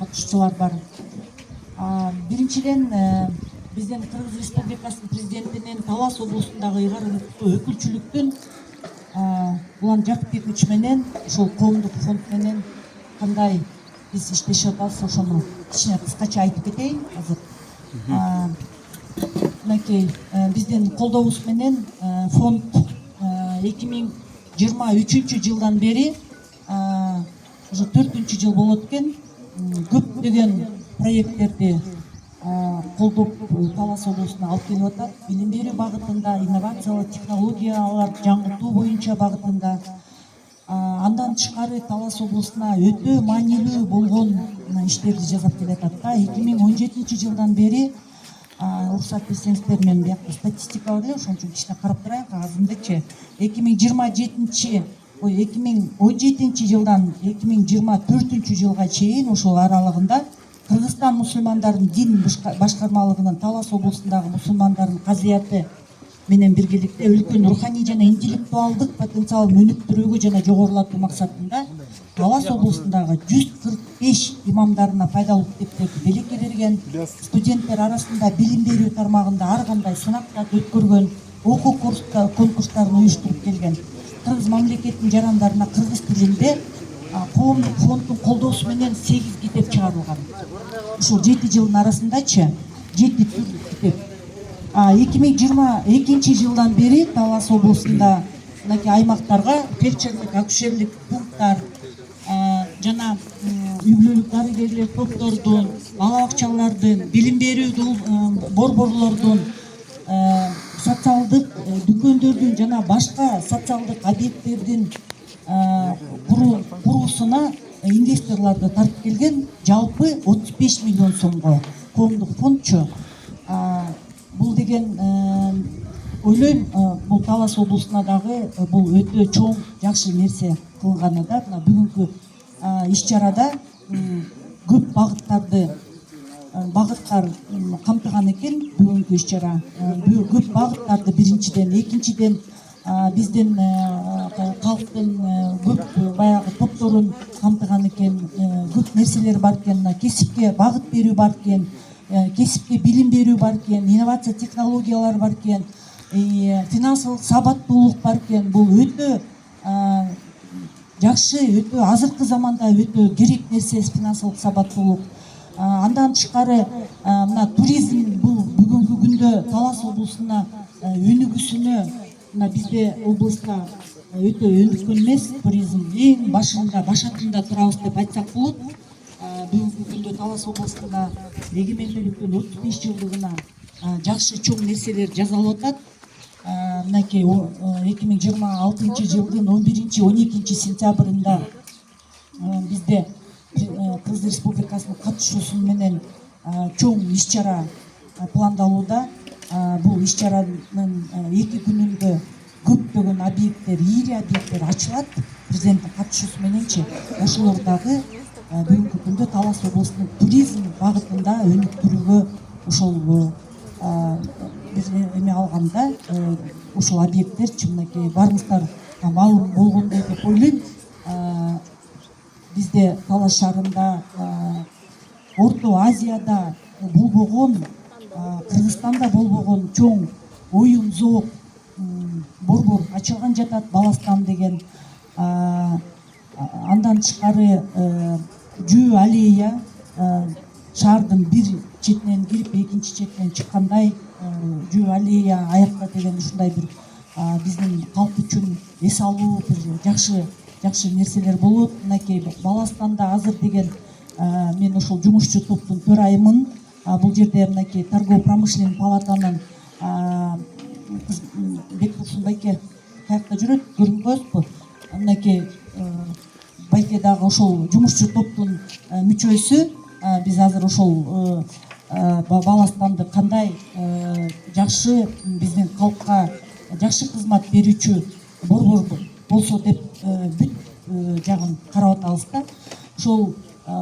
катышуучулар бар. Биринчиден биздин Кыргыз Республикасынын президентинин Талас облусундагы ыйгар өкүлчүлүктүн Улан Жакыпбекович менен ошол коомдук фонд менен кандай биз иштешип атабыз, ошону кичине кыскача айтып кетейин азыр. Мынакей биздин колдообуз менен фонд 2023 жылдан бери уже 4-чү жыл болот экен. Көптөгөн проекттерди колдоп Талас облусуна алып келип атат. Билим берүү багытында, инновациялар, технологиялар жаңыртуу боюнча багытында. Андан тышкары Талас облусуна өтө маанилүү болгон иштерди жасап келатат. 2017 жылдан бери уруксат берсеңиздер, мен биякта статистика бар эле, ошон үчүн кичине карап турайын кагазымдычы. 2017 жылдан 2024 жылга чейин ошол аралыгында Кыргызстан мусулмандарынын дин башкармалыгынын Талас облусундагы мусулмандардын казыяты менен биргеликте өлкөнүн руханий жана интеллектуалдык потенциалын өнүктүрүүгө жана жогорулатуу максатында Талас облусундагы 145 имамдарына пайдалуу китептерди белекке берген, студенттер арасында билим берүү тармагында ар кандай сынактарды өткөргөн, окуу конкурстарын уюштуруп келген. Кыргыз мамлекетинин жарандарына кыргыз тилинде коомдук фонддун колдоосу менен 8 китеп чыгарылган. Ушул 7 жылдын арасындачы 7 түрлүү китеп. 2022 жылдан бери Талас облусунда мынакей аймактарга фельдшерлик, акушерлик пункттар жана үй бүлөлүк дарыгерлер топтордун, бала бакчалардын, билим берүү борборлордун, социалдык дүкөндөрдүн жана башка социалдык объекттердин куруусуна инвесторлорду тартып келген. Жалпы 35 миллион сомго коомдук фондчу. Бул деген ойлойм, бул Талас облусуна дагы бул өтө чоң жакшы нерсе кылганы да. Мына бүгүнкү иш-чарада көп багыттар камтыган экен. Бүгүнкү иш-чара көп багыттарды биринчиден, экинчиден биздин калктын көп баягы топторун камтыган экен. Көп нерселер бар экен. Кесипке багыт берүү бар экен, кесипке билим берүү бар экен, инновация технологиялар бар экен, финансылык сабаттуулук бар экен. Бул өтө жакшы, өтө азыркы заманда өтө керек нерсе финансылык сабаттуулук. Андан тышкары мына туризм бул бүгүнкү күндө Талас облусуна өнүгүүсүнө мына бизде облуста өтө өнүккөн эмес. Туризм эң башатында турабыз деп айтсак болот. Бүгүнкү күндө Талас облусунда эгемендүүлүктүн 35 жылдыгына жакшы чоң нерселер жасалып атат. Мынакей 2026 жылдын 11-12 сентябрында бизде Кыргыз Республикасынын катышуусу менен чоң иш-чара пландалууда. Бул иш-чаранын 2 күнүндө көптөгөн объекттер, ири объекттер ачылат. Президенттин катышуусу мененчи ошолор дагы бүгүнкү күндө Талас облусунун туризм багытында өнүктүрүүгө ошол биз эме алганда ушул объекттерчи мынакей барыңыздар маалым болгондой деп ойлойм. Бизде Талас шаарында, Орто Азияда болбогон, Кыргызстанда болбогон чоң оюн зоок борбор ачылган жатат, Баластан деген. Андан тышкары Жүү аллея, шаардын бир четинен кирип экинчи четинен чыккандай Жүү аллея аякта деген ушундай бир биздин калк үчүн эс алуу бир жакшы нерселер болот. Мынакей Баластанда азыр деген мен ошол жумушчу топтун төрайымын. Бул жерде мынакей торгово-промышленный палатанын Бектурсун байке каякта жүрөт, көрүнбөйсүзбү? Мынакей байке дагы ошол жумушчу топтун мүчөсү. Биз азыр ошол Баластанды кандай жакшы биздин калкка жакшы кызмат берүүчү борбор болсо деп бүт жагын карап атабыз да.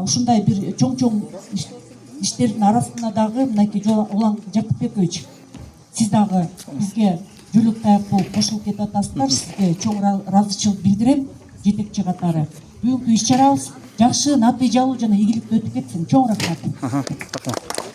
Ушундай бир чоң иштердин арасында дагы мынакей Улан Жакыпбекович, сиз дагы бизге жөлөк таяк болуп кошулуп кетип атасыздар. Сизге чоң ыраазычылык билдирем жетекчи катары. Бүгүнкү иш-чарабыз жакшы натыйжалуу жана ийгиликтүү өтүп кетсин. Чоң рахмат. Рахмат.